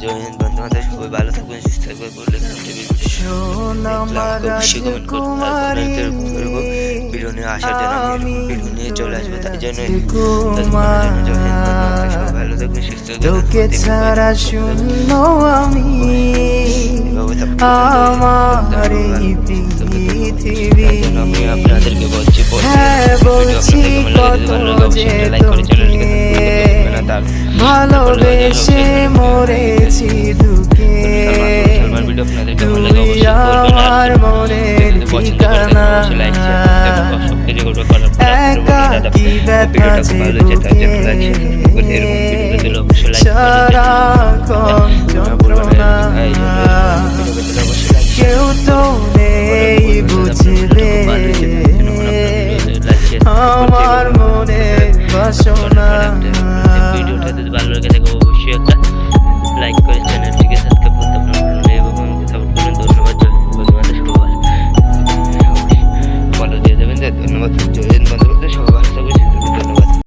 জয় হিন্দ বন্ধু, আমাদের সবাই ভালো থাকবেন, সুস্থ থাকবেন। বললে অবশ্যই কমেন্ট করবেন। আর ভিডিও নিয়ে আসার জন্য আমি ভিডিও নিয়ে চলে আসবো, তাই জন্য জয় হিন্দ বন্ধু, আমাদের সবাই ভালো থাকবেন, সুস্থ তোকে ছাড়া শূন্য আমি আমার এই পৃথিবী। আমি আপনাদেরকে বলছি হ্যাঁ বলছি কত যে তোকে ভালোবেসে মরেছি দুঃখে। তুই আমার মনের ঠিকানা, একাকী ব্যথা যে বুকে সারাক্ষণ যন্ত্রণা। কেউ তো নেই বুঝবে আমার মনের বাসনা। ভিডিওটা যদি ভালো লেগে থাকে অবশ্যই একটা লাইক করে চ্যানেলটিকে সাবস্ক্রাইব করতে পারেন এবং আমাকে সাপোর্ট করেন। ধন্যবাদ। জয় হিন্দ বন্ধু, আমাদের সবাই ফলো দিয়ে দেবেন। ধন্যবাদ। জয় হিন্দ বন্ধু, সবাই ভালো থাকবেন।